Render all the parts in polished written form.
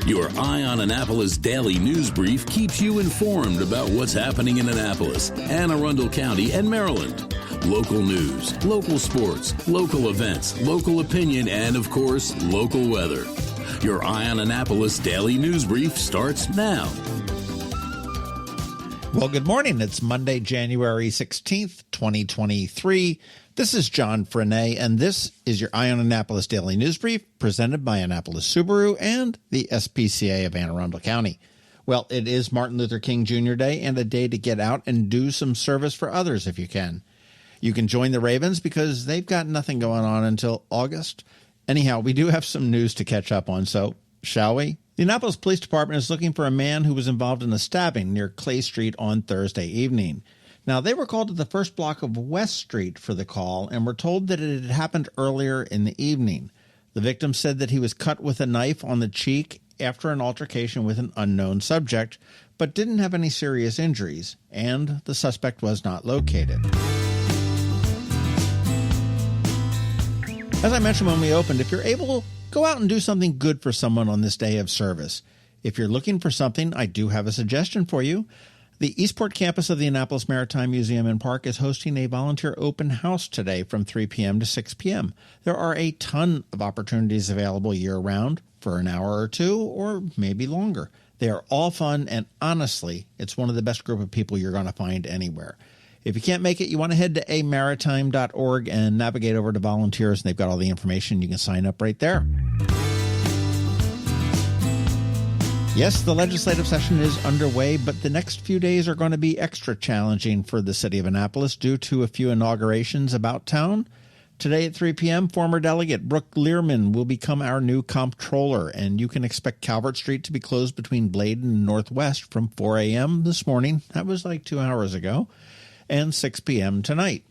Your Eye on Annapolis daily news brief keeps you informed about what's happening in Annapolis, Anne Arundel County, and Maryland. Local news, local sports, local events, local opinion, and, of course, local weather. Your Eye on Annapolis daily news brief starts now. Well, good morning. It's Monday, January 16th, 2023. This is John Frenaye, and this is your Eye on Annapolis Daily News Brief presented by Annapolis Subaru and the SPCA of Anne Arundel County. Well, it is Martin Luther King Jr. Day and a day to get out and do some service for others if you can. You can join the Ravens because they've got nothing going on until August. Anyhow, we do have some news to catch up on, so shall we? The Annapolis Police Department is looking for a man who was involved in a stabbing near Clay Street on Thursday evening. Now, they were called to the first block of West Street for the call and were told that it had happened earlier in the evening. The victim said that he was cut with a knife on the cheek after an altercation with an unknown subject, but didn't have any serious injuries, and the suspect was not located. As I mentioned when we opened, if you're able, go out and do something good for someone on this day of service. If you're looking for something, I do have a suggestion for you. The Eastport campus of the Annapolis Maritime Museum and Park is hosting a volunteer open house today from 3 p.m. to 6 p.m. There are a ton of opportunities available year-round for an hour or two, or maybe longer. They are all fun, and honestly, it's one of the best group of people you're going to find anywhere. If you can't make it, you want to head to amaritime.org and navigate over to volunteers, and they've got all the information. You can sign up right there. Yes, the legislative session is underway, but the next few days are going to be extra challenging for the city of Annapolis due to a few inaugurations about town. Today at 3 p.m., former delegate Brooke Learman will become our new comptroller, and you can expect Calvert Street to be closed between Bladen and Northwest from 4 a.m. this morning. That was like 2 hours ago. And 6 p.m. tonight.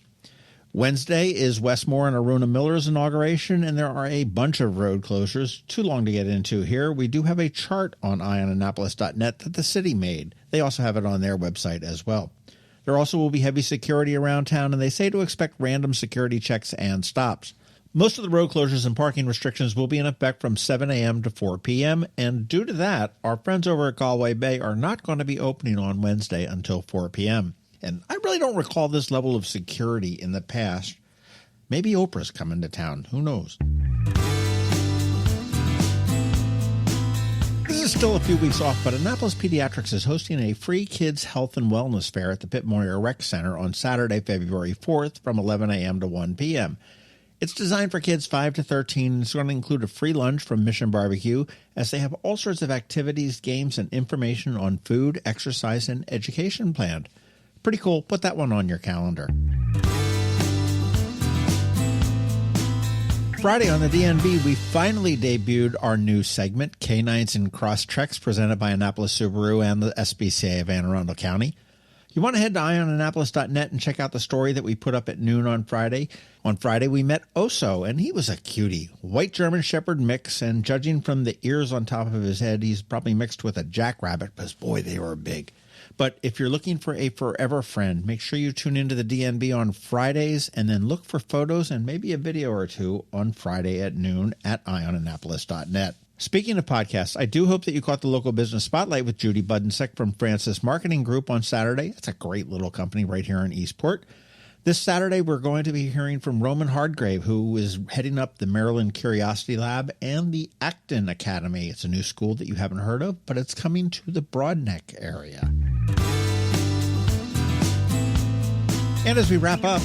Wednesday is Westmore and Aruna Miller's inauguration, and there are a bunch of road closures. Too long to get into here. We do have a chart on eyeonannapolis.net that the city made. They also have it on their website as well. There also will be heavy security around town, and they say to expect random security checks and stops. Most of the road closures and parking restrictions will be in effect from 7 a.m. to 4 p.m., and due to that, our friends over at Galway Bay are not going to be opening on Wednesday until 4 p.m. And I really don't recall this level of security in the past. Maybe Oprah's coming to town. Who knows? This is still a few weeks off, but Annapolis Pediatrics is hosting a free kids health and wellness fair at the Pitt Moyer Rec Center on Saturday, February 4th from 11 a.m. to 1 p.m. It's designed for kids 5 to 13. It's going to include a free lunch from Mission Barbecue, as they have all sorts of activities, games, and information on food, exercise, and education planned. Pretty cool. Put that one on your calendar. Friday on the DNB, we finally debuted our new segment, Canines and Corsstreks, presented by Annapolis Subaru and the SPCA of Anne Arundel County. You want to head to eyeonannapolis.net and check out the story that we put up at noon on Friday. On Friday, we met Oso, and he was a cutie. White German Shepherd mix, and judging from the ears on top of his head, he's probably mixed with a jackrabbit, because boy, they were big. But if you're looking for a forever friend, make sure you tune into the DNB on Fridays and then look for photos and maybe a video or two on Friday at noon at eyeonannapolis.net. Speaking of podcasts, I do hope that you caught the Local Business Spotlight with Judy Budensek from Francis Marketing Group on Saturday. It's a great little company right here in Eastport. This Saturday, we're going to be hearing from Roman Hardgrave, who is heading up the Maryland Curiosity Lab and the Acton Academy. It's a new school that you haven't heard of, but it's coming to the Broadneck area. And as we wrap up,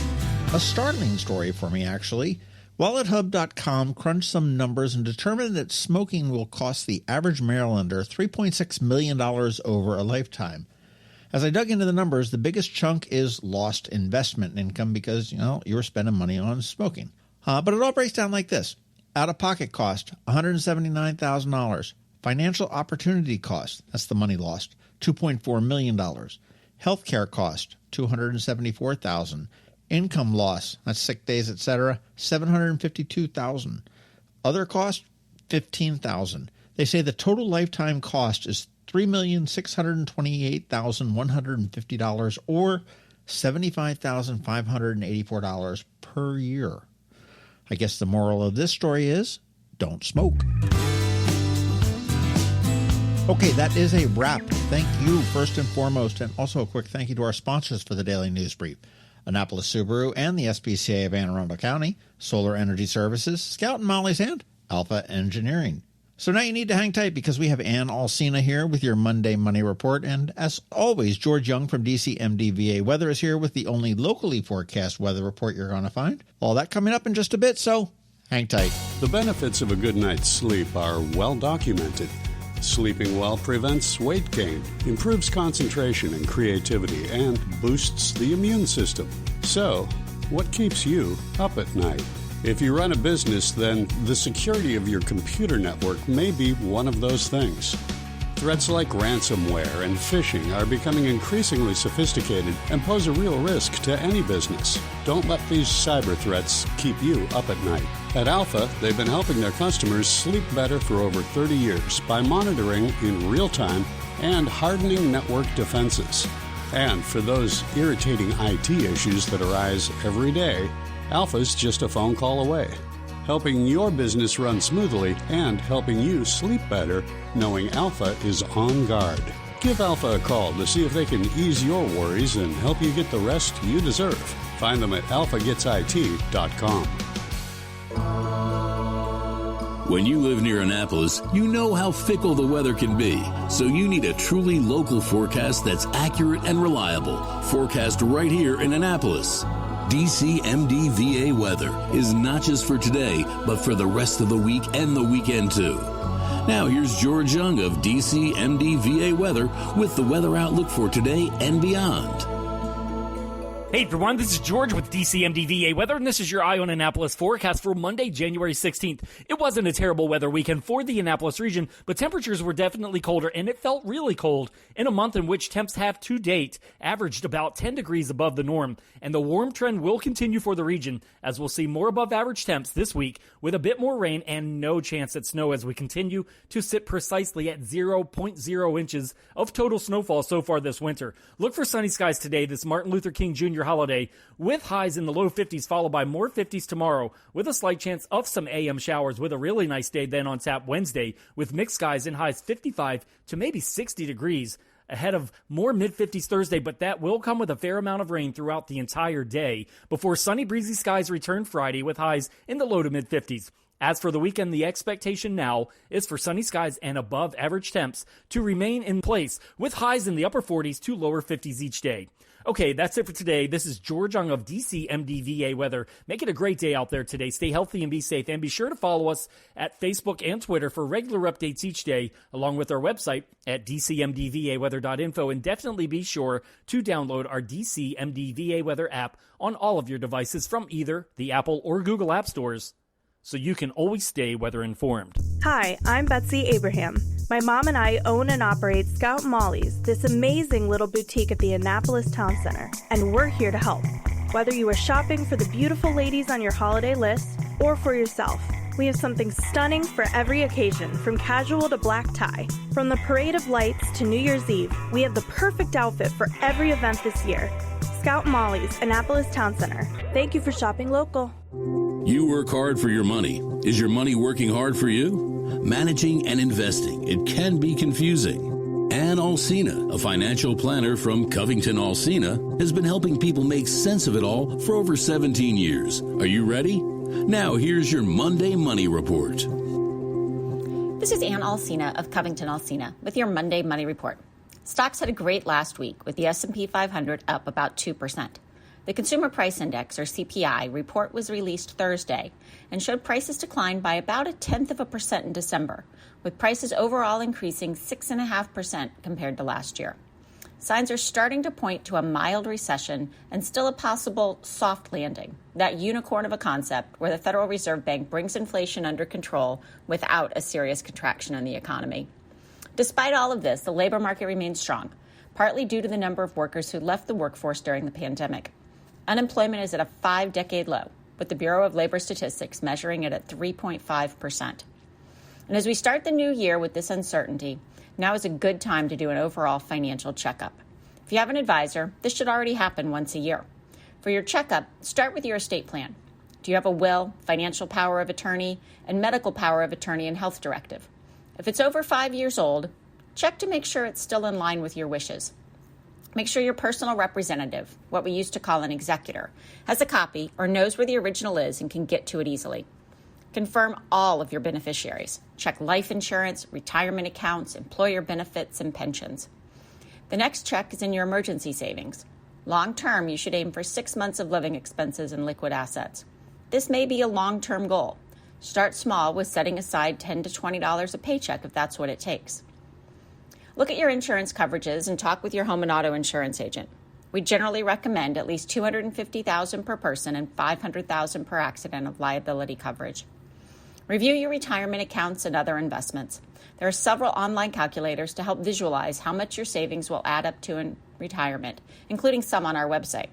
a startling story for me, actually. WalletHub.com crunched some numbers and determined that smoking will cost the average Marylander $3.6 million over a lifetime. As I dug into the numbers, the biggest chunk is lost investment income because, you were spending money on smoking. But it all breaks down like this. Out-of-pocket cost, $179,000. Financial opportunity cost, that's the money lost, $2.4 million. Healthcare cost, $274,000. Income loss, that's sick days, etc., $752,000. Other cost, $15,000. They say the total lifetime cost is $3,628,150 or $75,584 per year. I guess the moral of this story is, don't smoke. Okay, that is a wrap. Thank you first and foremost, and also a quick thank you to our sponsors for the Daily News Brief. Annapolis Subaru and the SPCA of Anne Arundel County, Solar Energy Services, Scout and Molly's, and Alpha Engineering. So now you need to hang tight because we have Ann Alsina here with your Monday Money Report. And as always, George Young from DCMDVA Weather is here with the only locally forecast weather report you're going to find. All that coming up in just a bit, so hang tight. The benefits of a good night's sleep are well documented. Sleeping well prevents weight gain, improves concentration and creativity, and boosts the immune system. So, what keeps you up at night? If you run a business, then the security of your computer network may be one of those things. Threats like ransomware and phishing are becoming increasingly sophisticated and pose a real risk to any business. Don't let these cyber threats keep you up at night. At Alpha, they've been helping their customers sleep better for over 30 years by monitoring in real time and hardening network defenses. And for those irritating IT issues that arise every day, Alpha's just a phone call away, helping your business run smoothly and helping you sleep better, knowing Alpha is on guard. Give Alpha a call to see if they can ease your worries and help you get the rest you deserve. Find them at alphagetsit.com. When you live near Annapolis, you know how fickle the weather can be. So you need a truly local forecast that's accurate and reliable. Forecast right here in Annapolis. DCMDVA Weather is not just for today, but for the rest of the week and the weekend too. Now here's George Young of DCMDVA Weather with the weather outlook for today and beyond. Hey everyone, this is George with DCMDVA Weather, and this is your Eye on Annapolis forecast for Monday, January 16th. It wasn't a terrible weather weekend for the Annapolis region, but temperatures were definitely colder, and it felt really cold in a month in which temps have to date averaged about 10 degrees above the norm. And the warm trend will continue for the region, as we'll see more above average temps this week with a bit more rain and no chance at snow as we continue to sit precisely at 0.0 inches of total snowfall so far this winter. Look for sunny skies today, this Martin Luther King Jr. holiday, with highs in the low 50s followed by more 50s tomorrow with a slight chance of some AM showers with a really nice day then on tap Wednesday with mixed skies and highs 55 to maybe 60 degrees ahead of more mid-50s Thursday, but that will come with a fair amount of rain throughout the entire day before sunny breezy skies return Friday with highs in the low to mid-50s. As for the weekend, the expectation now is for sunny skies and above average temps to remain in place with highs in the upper 40s to lower 50s each day. Okay, that's it for today. This is George Young of DCMDVA Weather. Make it a great day out there today. Stay healthy and be safe. And be sure to follow us at Facebook and Twitter for regular updates each day, along with our website at dcmdvaweather.info. And definitely be sure to download our DCMDVA Weather app on all of your devices from either the Apple or Google App Stores, so you can always stay weather informed. Hi, I'm Betsy Abraham. My mom and I own and operate Scout Molly's, this amazing little boutique at the Annapolis Town Center, and we're here to help. Whether you are shopping for the beautiful ladies on your holiday list or for yourself, we have something stunning for every occasion, from casual to black tie. From the Parade of Lights to New Year's Eve, we have the perfect outfit for every event this year. Scout Molly's, Annapolis Town Center. Thank you for shopping local. You work hard for your money. Is your money working hard for you? Managing and investing, it can be confusing. Ann Alsina, a financial planner from CovingtonAlsina, has been helping people make sense of it all for over 17 years. Are you ready? Now here's your Monday Money Report. This is Ann Alsina of CovingtonAlsina with your Monday Money Report. Stocks had a great last week with the S&P 500 up about 2%. The Consumer Price Index, or CPI, report was released Thursday and showed prices decline by about 0.1% in December, with prices overall increasing 6.5% compared to last year. Signs are starting to point to a mild recession and still a possible soft landing, that unicorn of a concept where the Federal Reserve Bank brings inflation under control without a serious contraction in the economy. Despite all of this, the labor market remains strong, partly due to the number of workers who left the workforce during the pandemic. Unemployment is at a 5-decade low, with the Bureau of Labor Statistics measuring it at 3.5%. And as we start the new year with this uncertainty, now is a good time to do an overall financial checkup. If you have an advisor, this should already happen once a year. For your checkup, start with your estate plan. Do you have a will, financial power of attorney, and medical power of attorney and health directive? If it's over 5 years old, check to make sure it's still in line with your wishes. Make sure your personal representative, what we used to call an executor, has a copy or knows where the original is and can get to it easily. Confirm all of your beneficiaries. Check life insurance, retirement accounts, employer benefits, and pensions. The next check is in your emergency savings. Long term, you should aim for 6 months of living expenses and liquid assets. This may be a long-term goal. Start small with setting aside $10 to $20 a paycheck if that's what it takes. Look at your insurance coverages and talk with your home and auto insurance agent. We generally recommend at least $250,000 per person and $500,000 per accident of liability coverage. Review your retirement accounts and other investments. There are several online calculators to help visualize how much your savings will add up to in retirement, including some on our website.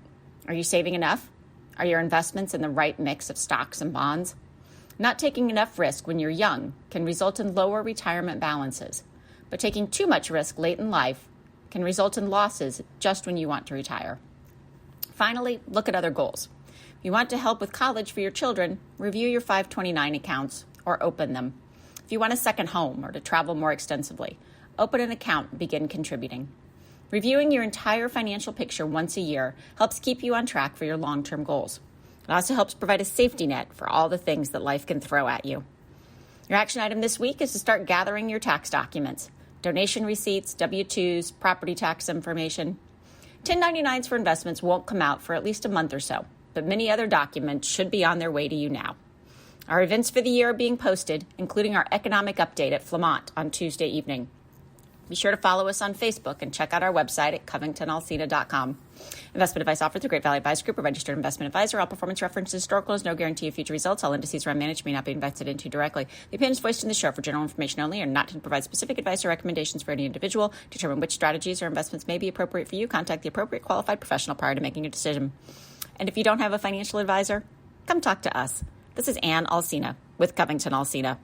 Are you saving enough? Are your investments in the right mix of stocks and bonds? Not taking enough risk when you're young can result in lower retirement balances, but taking too much risk late in life can result in losses just when you want to retire. Finally, look at other goals. If you want to help with college for your children, review your 529 accounts or open them. If you want a second home or to travel more extensively, open an account and begin contributing. Reviewing your entire financial picture once a year helps keep you on track for your long-term goals. It also helps provide a safety net for all the things that life can throw at you. Your action item this week is to start gathering your tax documents, donation receipts, W-2s, property tax information. 1099s for investments won't come out for at least a month or so, but many other documents should be on their way to you now. Our events for the year are being posted, including our economic update at Flamont on Tuesday evening. Be sure to follow us on Facebook and check out our website at CovingtonAlsina.com. Investment advice offered through Great Valley Advisory Group, a registered investment advisor. All performance references historical, is no guarantee of future results. All indices are unmanaged, may not be invested into directly. The opinions voiced in the show for general information only are not to provide specific advice or recommendations for any individual. To determine which strategies or investments may be appropriate for you, contact the appropriate qualified professional prior to making a decision. And if you don't have a financial advisor, come talk to us. This is Ann Alsina with CovingtonAlsina.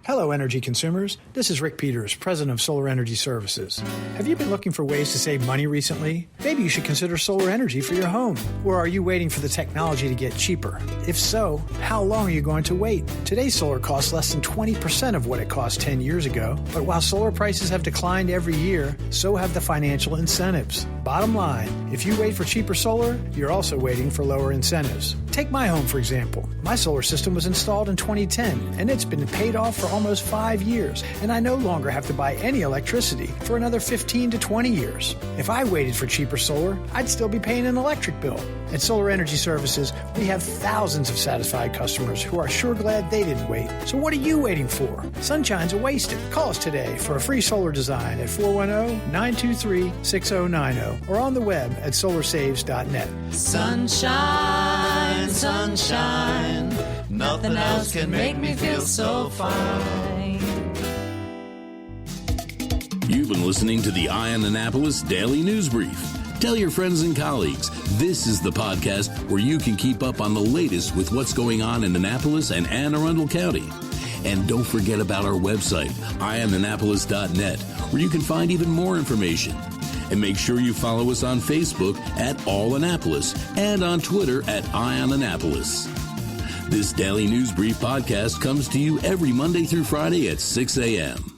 Hello, energy consumers. This is Rick Peters, president of Solar Energy Services. Have you been looking for ways to save money recently? Maybe you should consider solar energy for your home. Or are you waiting for the technology to get cheaper? If so, how long are you going to wait? Today's solar costs less than 20% of what it cost 10 years ago. But while solar prices have declined every year, so have the financial incentives. Bottom line, if you wait for cheaper solar, you're also waiting for lower incentives. Take my home, for example. My solar system was installed in 2010, and it's been paid off for almost 5 years, and I no longer have to buy any electricity for another 15 to 20 years. If I waited for cheaper solar, I'd still be paying an electric bill. At Solar Energy Services, we have thousands of satisfied customers who are sure glad they didn't wait. So what are you waiting for? Sunshine's a wasted. Call us today for a free solar design at 410-923-6090 or on the web at solarsaves.net. Sunshine, sunshine, nothing else can make me feel so fine. You've been listening to the Eye on Annapolis Daily News Brief. Tell your friends and colleagues, this is the podcast where you can keep up on the latest with what's going on in Annapolis and Anne Arundel County. And don't forget about our website, eyeonannapolis.net, where you can find even more information. And make sure you follow us on Facebook at All Annapolis and on Twitter at Eye on Annapolis. This Daily News Brief podcast comes to you every Monday through Friday at 6 a.m.